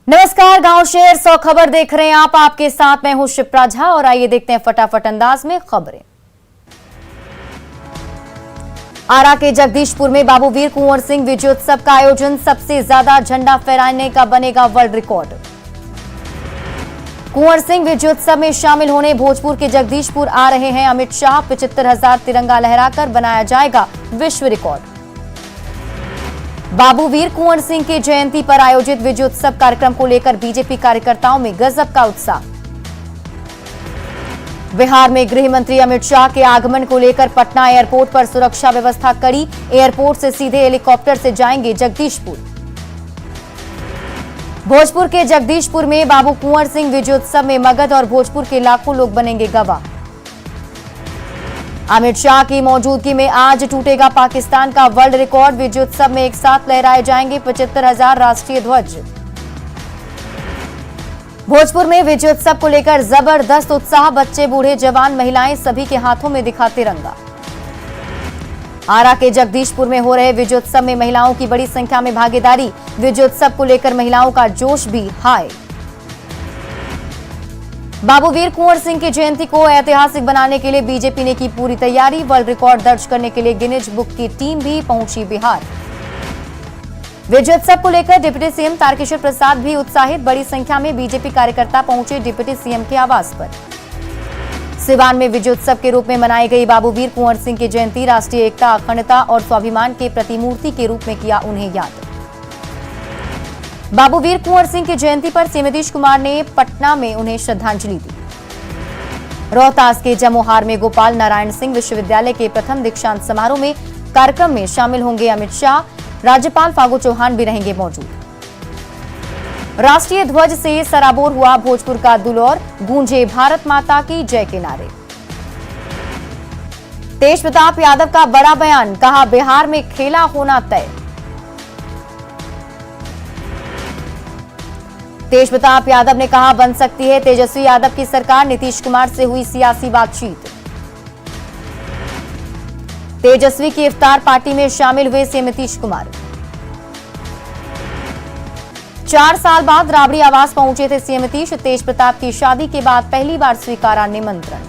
नमस्कार, गांव शहर 100 खबर देख रहे हैं आप। आपके साथ मैं हूं शिप्रा झा और आइए देखते हैं फटाफट अंदाज में खबरें। आरा के जगदीशपुर में बाबू वीर कुंवर सिंह विजयोत्सव का आयोजन, सबसे ज्यादा झंडा फहराने का बनेगा वर्ल्ड रिकॉर्ड। कुंवर सिंह विजयोत्सव में शामिल होने भोजपुर के जगदीशपुर आ रहे हैं अमित शाह। 75,000 तिरंगा लहराकर बनाया जाएगा विश्व रिकॉर्ड। बाबू वीर कुंवर सिंह की जयंती पर आयोजित विजयोत्सव कार्यक्रम को लेकर बीजेपी कार्यकर्ताओं में गजब का उत्साह। बिहार में गृह मंत्री अमित शाह के आगमन को लेकर पटना एयरपोर्ट पर सुरक्षा व्यवस्था कड़ी। एयरपोर्ट से सीधे हेलीकॉप्टर से जाएंगे जगदीशपुर। भोजपुर के जगदीशपुर में बाबू कुंवर सिंह विजयोत्सव में मगध और भोजपुर के लाखों लोग बनेंगे गवाह। अमित शाह की मौजूदगी में आज टूटेगा पाकिस्तान का वर्ल्ड रिकॉर्ड। विजयोत्सव में एक साथ लहराए जाएंगे 75,000 राष्ट्रीय ध्वज। भोजपुर में विजयोत्सव को लेकर जबरदस्त उत्साह। बच्चे, बूढ़े, जवान, महिलाएं सभी के हाथों में दिखा तिरंगा। आरा के जगदीशपुर में हो रहे विजयोत्सव में महिलाओं की बड़ी संख्या में भागीदारी। विजयोत्सव को लेकर महिलाओं का जोश भी हाई। बाबू वीर कुंवर सिंह की जयंती को ऐतिहासिक बनाने के लिए बीजेपी ने की पूरी तैयारी। वर्ल्ड रिकॉर्ड दर्ज करने के लिए गिनीज बुक की टीम भी पहुंची बिहार। विजयोत्सव को लेकर डिप्टी सीएम तारकिशोर प्रसाद भी उत्साहित। बड़ी संख्या में बीजेपी कार्यकर्ता पहुंचे डिप्टी सीएम के आवास पर। सिवान में विजयोत्सव के रूप में मनाई गई बाबू वीर कुंवर सिंह की जयंती। राष्ट्रीय एकता, अखंडता और स्वाभिमान के प्रतिमूर्ति के रूप में किया उन्हें याद। बाबू वीर कुंवर सिंह की जयंती पर सीएम नीतीश कुमार ने पटना में उन्हें श्रद्धांजलि दी। रोहतास के जमोहार में गोपाल नारायण सिंह विश्वविद्यालय के प्रथम दीक्षांत समारोह में कार्यक्रम में शामिल होंगे अमित शाह। राज्यपाल फागू चौहान भी रहेंगे मौजूद। राष्ट्रीय ध्वज से सराबोर हुआ भोजपुर का दुलौर। गूंजे भारत माता की जय के नारे। तेज प्रताप यादव का बड़ा बयान, कहा बिहार में खेला होना तय। तेज प्रताप यादव ने कहा बन सकती है तेजस्वी यादव की सरकार। नीतीश कुमार से हुई सियासी बातचीत। तेजस्वी की इफ्तार पार्टी में शामिल हुए सीएम नीतीश कुमार। 4 साल बाद राबड़ी आवास पहुंचे थे सीएम नीतीश। तेज प्रताप की शादी के बाद पहली बार स्वीकारा निमंत्रण।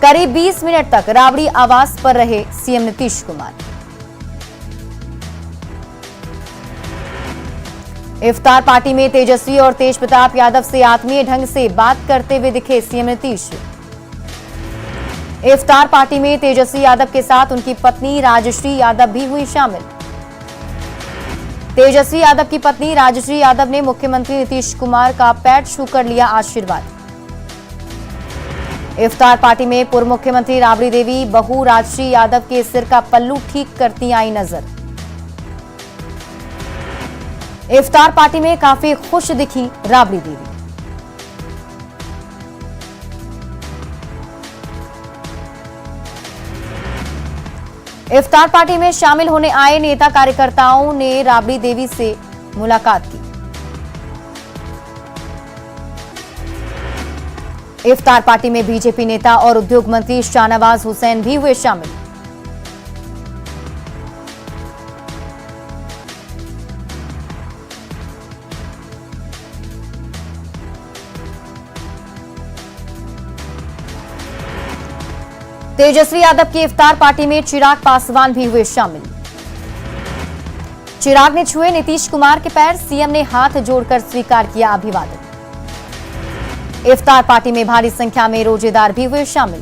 करीब 20 मिनट तक राबड़ी आवास पर रहे सीएम नीतीश कुमार। इफ्तार पार्टी में तेजस्वी और तेज प्रताप यादव से आत्मीय ढंग से बात करते हुए दिखे सीएम नीतीश। इफ्तार पार्टी में तेजस्वी यादव के साथ उनकी पत्नी राजश्री यादव भी हुई शामिल। तेजस्वी यादव की पत्नी राजश्री यादव ने मुख्यमंत्री नीतीश कुमार का पैर छूकर लिया आशीर्वाद। इफ्तार पार्टी में पूर्व मुख्यमंत्री राबड़ी देवी बहू राजश्री यादव के सिर का पल्लू ठीक करती आई नजर। इफ्तार पार्टी में काफी खुश दिखी राबड़ी देवी। इफ्तार पार्टी में शामिल होने आए नेता कार्यकर्ताओं ने राबड़ी देवी से मुलाकात की। इफ्तार पार्टी में बीजेपी नेता और उद्योग मंत्री शाहनवाज हुसैन भी हुए शामिल। तेजस्वी यादव की इफ्तार पार्टी में चिराग पासवान भी हुए शामिल। चिराग ने छुए नीतीश कुमार के पैर। सीएम ने हाथ जोड़कर स्वीकार किया अभिवादन। इफ्तार पार्टी में भारी संख्या में रोजेदार भी हुए शामिल।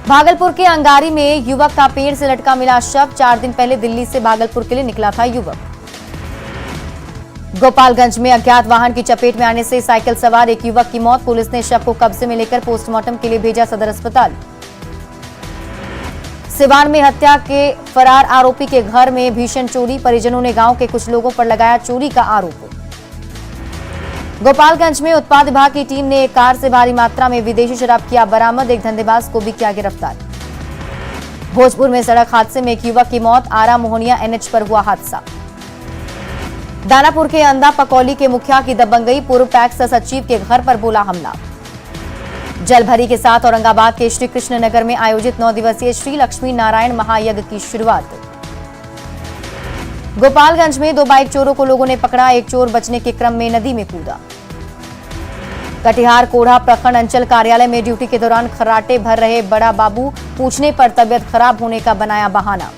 भागलपुर के अंगारी में युवक का पेड़ से लटका मिला शव। 4 दिन पहले दिल्ली से भागलपुर के लिए निकला था युवक। गोपालगंज में अज्ञात वाहन की चपेट में आने से साइकिल सवार एक युवक की मौत। पुलिस ने शव को कब्जे में लेकर पोस्टमार्टम के लिए भेजा सदर अस्पताल। सिवान में हत्या के फरार आरोपी के घर में भीषण चोरी। परिजनों ने गांव के कुछ लोगों पर लगाया चोरी का आरोप। गोपालगंज में उत्पाद विभाग की टीम ने एक कार से भारी मात्रा में विदेशी शराब किया बरामद। एक धंधेबाज को भी किया गिरफ्तार। भोजपुर में सड़क हादसे में एक युवक की मौत। आरा मोहनिया एनएच पर हुआ हादसा। दानापुर के अंदा पकौली के मुखिया की दबंगई। पूर्व पैक्स सचिव के घर पर बोला हमला। जलभरी के साथ औरंगाबाद के श्री कृष्ण नगर में आयोजित 9 दिवसीय श्री लक्ष्मी नारायण महायज्ञ की शुरुआत। गोपालगंज में 2 बाइक चोरों को लोगों ने पकड़ा। एक चोर बचने के क्रम में नदी में कूदा। कटिहार कोढ़ा प्रखंड अंचल कार्यालय में ड्यूटी के दौरान खर्राटे भर रहे बड़ा बाबू पूछने पर तबियत खराब होने का बनाया बहाना।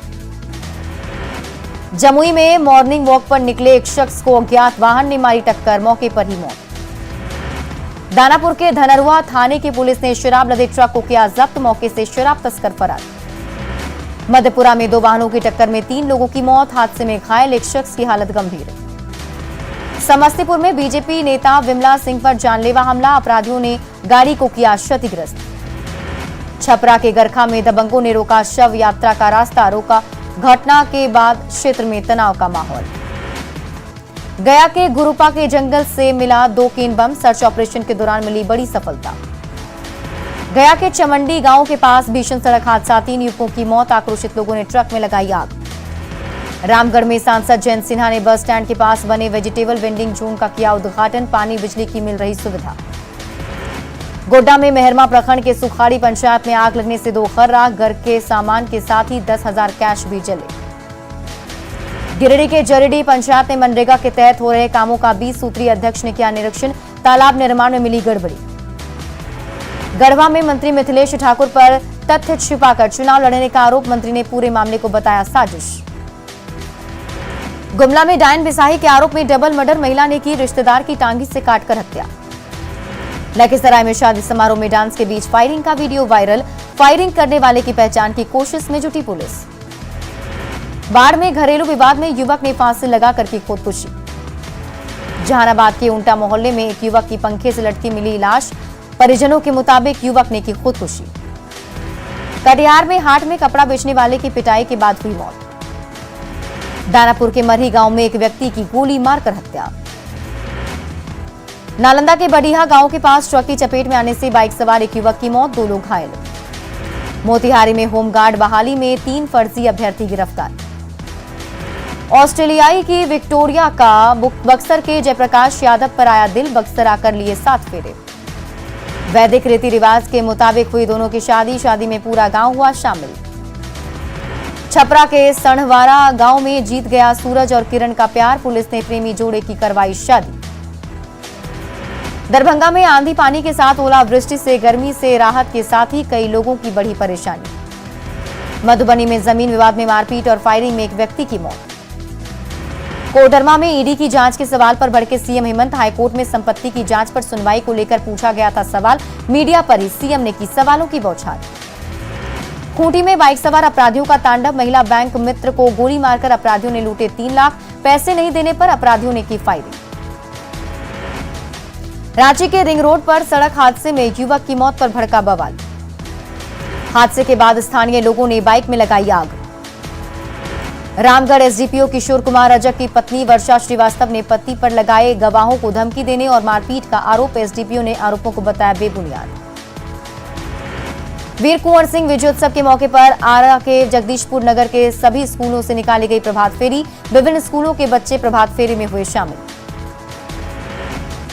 जमुई में मॉर्निंग वॉक पर निकले एक शख्स को अज्ञात वाहन ने मारी टक्कर, मौके पर ही मौत। दानापुर के धनरुआ थाने की पुलिस ने शराब लदे ट्रक को किया जब्त, मौके से शराब तस्कर फरार। मधेपुरा में 2 वाहनों की टक्कर में 3 लोगों की मौत, हादसे में घायल एक शख्स की हालत गंभीर। समस्तीपुर में बीजेपी नेता विमला सिंह पर जानलेवा हमला, अपराधियों ने गाड़ी को किया क्षतिग्रस्त। छपरा के गरखा में दबंगों ने रोका शव यात्रा का रास्ता, रोका। घटना के बाद क्षेत्र में तनाव का माहौल। गया के गुरुपा के जंगल से मिला 2 केन बम, सर्च ऑपरेशन के दौरान मिली बड़ी सफलता। गया के चमंडी गांव के पास भीषण सड़क हादसा, 3 युवकों की मौत, आक्रोशित लोगों ने ट्रक में लगाई आग। रामगढ़ में सांसद जयंत सिन्हा ने बस स्टैंड के पास बने वेजिटेबल वेंडिंग जोन का किया उद्घाटन, पानी बिजली की मिल रही सुविधा। गोड्डा में मेहरमा प्रखंड के सुखाड़ी पंचायत में आग लगने से 2 घर राख, घर के सामान के साथ ही 10,000 कैश भी जले। गिरिडीह के जरीडीह पंचायत में मनरेगा के तहत हो रहे कामों का 20 सूत्रीय अध्यक्ष ने किया निरीक्षण, तालाब निर्माण में मिली गड़बड़ी। गढ़वा में मंत्री मिथिलेश ठाकुर पर तथ्य छिपाकर चुनाव लड़ने का आरोप, मंत्री ने पूरे मामले को बताया साजिश। गुमला में डायन बिसाही के आरोप में डबल मर्डर, महिला ने की रिश्तेदार की टांगी से काटकर हत्या। लखीसराय में शादी समारोह में डांस के बीच फायरिंग का वीडियो वायरल, फायरिंग करने वाले की पहचान की कोशिश में जुटी पुलिस। बाढ़ में घरेलू विवाद में युवक ने फांसी लगाकर की खुदकुशी। जहानाबाद के ऊंटा मोहल्ले में एक युवक की पंखे से लटकी मिली लाश, परिजनों के मुताबिक युवक ने की खुदकुशी। कटिहार में हाट में कपड़ा बेचने वाले की पिटाई के बाद हुई मौत। दानापुर के मरही गांव में एक व्यक्ति की गोली मारकर हत्या। नालंदा के बढ़िया गांव के पास ट्रक की चपेट में आने से बाइक सवार एक युवक की मौत, 2 लोग घायल। मोतिहारी में होमगार्ड बहाली में 3 फर्जी अभ्यर्थी गिरफ्तार। ऑस्ट्रेलियाई की विक्टोरिया का बक्सर के जयप्रकाश यादव पर आया दिल, बक्सर आकर लिए 7 फेरे। वैदिक रीति रिवाज के मुताबिक हुई दोनों की शादी, शादी में पूरा गांव हुआ शामिल। छपरा के सणवारा गांव में जीत गया सूरज और किरण का प्यार, पुलिस ने प्रेमी जोड़े की करवाई शादी। दरभंगा में आंधी पानी के साथ ओलावृष्टि से गर्मी से राहत के साथ ही कई लोगों की बढ़ी परेशानी। मधुबनी में जमीन विवाद में मारपीट और फायरिंग में एक व्यक्ति की मौत। कोडरमा में ईडी की जांच के सवाल पर भड़के सीएम हेमंत, हाईकोर्ट में संपत्ति की जांच पर सुनवाई को लेकर पूछा गया था सवाल, मीडिया पर ही सीएम ने की सवालों की बौछार। खूंटी में बाइक सवार अपराधियों का तांडव, महिला बैंक मित्र को गोली मारकर अपराधियों ने लूटे 3 लाख, पैसे नहीं देने पर अपराधियों ने की फायरिंग। रांची के रिंग रोड पर सड़क हादसे में युवक की मौत पर भड़का बवाल। हादसे के बाद स्थानीय लोगों ने बाइक में लगाई आग। रामगढ़ एसडीपीओ किशोर कुमार रजक की पत्नी वर्षा श्रीवास्तव ने पति पर लगाए गवाहों को धमकी देने और मारपीट का आरोप, एसडीपीओ ने आरोपों को बताया बेबुनियाद। वीर कुंवर सिंह विजयोत्सव के मौके पर आरा के जगदीशपुर नगर के सभी स्कूलों से निकाली गई प्रभात फेरी, विभिन्न स्कूलों के बच्चे प्रभात फेरी में हुए शामिल।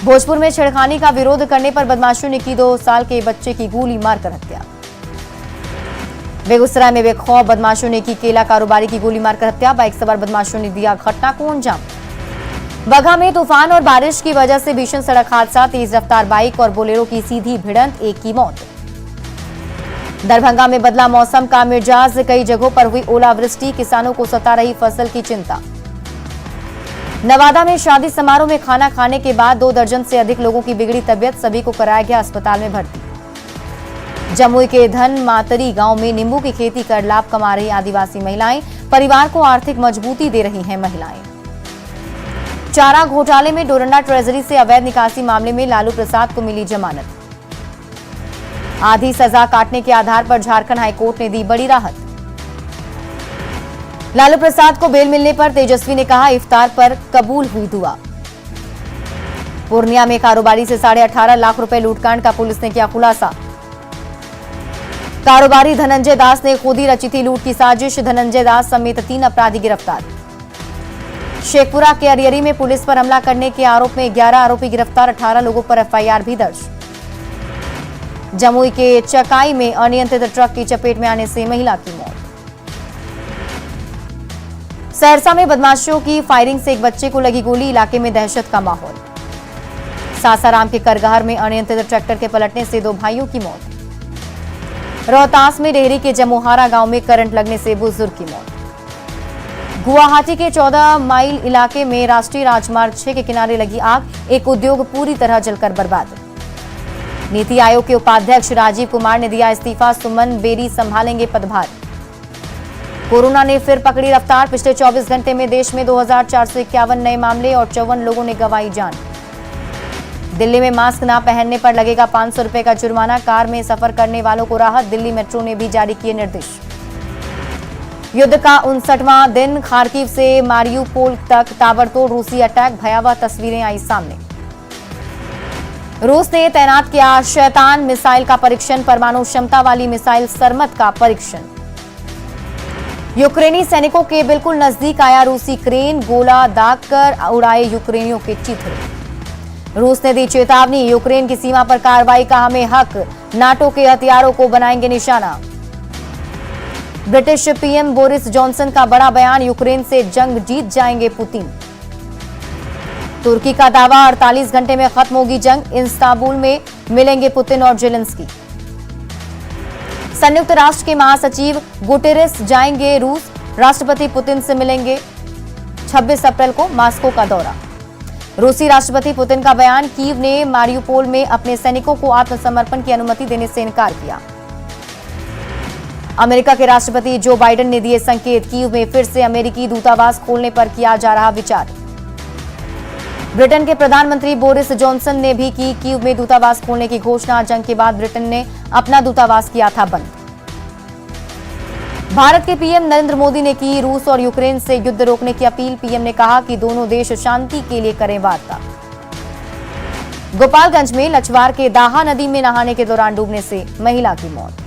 भोजपुर में छेड़खानी का विरोध करने पर बदमाशों ने की 2 साल के बच्चे की गोली मारकर हत्या। बेगूसराय में बेखौफ बदमाशों ने की केला कारोबारी की गोली मारकर हत्या, बाइक सवार बदमाशों ने दिया घटना को अंजाम। बगहा में तूफान और बारिश की वजह से भीषण सड़क हादसा, तेज रफ्तार बाइक और बोलेरो की सीधी भिड़ंत, एक की मौत। दरभंगा में बदला मौसम का मिजाज, कई जगहों पर हुई ओलावृष्टि, किसानों को सता रही फसल की चिंता। नवादा में शादी समारोह में खाना खाने के बाद 2 दर्जन से अधिक लोगों की बिगड़ी तबियत, सभी को कराया गया अस्पताल में भर्ती। जमुई के धन मातरी गांव में नींबू की खेती कर लाभ कमा रही आदिवासी महिलाएं, परिवार को आर्थिक मजबूती दे रही हैं महिलाएं। चारा घोटाले में डोरंडा ट्रेजरी से अवैध निकासी मामले में लालू प्रसाद को मिली जमानत। आधी सजा काटने के आधार पर झारखंड हाईकोर्ट ने दी बड़ी राहत। लालू प्रसाद को बेल मिलने पर तेजस्वी ने कहा, इफ्तार पर कबूल हुई दुआ। पूर्णिया में कारोबारी से 18.5 लाख रुपए लूटकांड का पुलिस ने किया खुलासा। कारोबारी धनंजय दास ने खुद ही रची थी लूट की साजिश, धनंजय दास समेत 3 अपराधी गिरफ्तार। शेखपुरा के अरियरी में पुलिस पर हमला करने के आरोप में 11 आरोपी गिरफ्तार, 18 लोगों पर एफआईआर भी दर्ज। जमुई के चकाई में अनियंत्रित ट्रक की चपेट में आने से महिला की मौत। सहरसा में बदमाशों की फायरिंग से एक बच्चे को लगी गोली, इलाके में दहशत का माहौल। सासाराम के करगहर में अनियंत्रित ट्रैक्टर के पलटने से 2 भाइयों की मौत। रोहतास में डेहरी के जमोहारा गांव में करंट लगने से बुजुर्ग की मौत। गुवाहाटी के 14 माइल इलाके में राष्ट्रीय राजमार्ग 6 के किनारे लगी आग, एक उद्योग पूरी तरह जलकर बर्बाद। नीति आयोग के उपाध्यक्ष राजीव कुमार ने दिया इस्तीफा, सुमन बेरी संभालेंगे पदभार। कोरोना ने फिर पकड़ी रफ्तार, पिछले 24 घंटे में देश में 2451 नए मामले और 54 लोगों ने गंवाई जान। दिल्ली में मास्क न पहनने पर लगेगा 500 रुपए का जुर्माना, कार में सफर करने वालों को राहत, दिल्ली मेट्रो ने भी जारी किए निर्देश। युद्ध का 59वां दिन, खार्किव से मारियुपोल तक ताबड़तोड़ रूसी अटैक, भयावह तस्वीरें आई सामने। रूस ने तैनात किया शैतान मिसाइल का परीक्षण, परमाणु क्षमता वाली मिसाइल सरमत का परीक्षण। यूक्रेनी सैनिकों के बिल्कुल नजदीक आया रूसी क्रेन, गोला दागकर उड़ाए यूक्रेनियों के चित्र। रूस ने दी चेतावनी, यूक्रेन की सीमा पर कार्रवाई का हमें हक, नाटो के हथियारों को बनाएंगे निशाना। ब्रिटिश पीएम बोरिस जॉनसन का बड़ा बयान, यूक्रेन से जंग जीत जाएंगे पुतिन। तुर्की का दावा, 48 घंटे में खत्म होगी जंग, इस्तांबुल में मिलेंगे पुतिन और जेलेंस्की। संयुक्त राष्ट्र के महासचिव गुटेरेस जाएंगे रूस, राष्ट्रपति पुतिन से मिलेंगे। 26 अप्रैल को मास्को का दौरा। रूसी राष्ट्रपति पुतिन का बयान, कीव ने मारियुपोल में अपने सैनिकों को आत्मसमर्पण की अनुमति देने से इनकार किया। अमेरिका के राष्ट्रपति जो बाइडेन ने दिए संकेत, कीव में फिर से अमेरिकी दूतावास खोलने पर किया जा रहा विचार। ब्रिटेन के प्रधानमंत्री बोरिस जॉनसन ने भी की कीव में दूतावास खोलने की घोषणा, जंग के बाद ब्रिटेन ने अपना दूतावास किया था बंद। भारत के पीएम नरेंद्र मोदी ने की रूस और यूक्रेन से युद्ध रोकने की अपील, पीएम ने कहा कि दोनों देश शांति के लिए करें वार्ता। गोपालगंज में लछवार के दाहा नदी में नहाने के दौरान डूबने से महिला की मौत।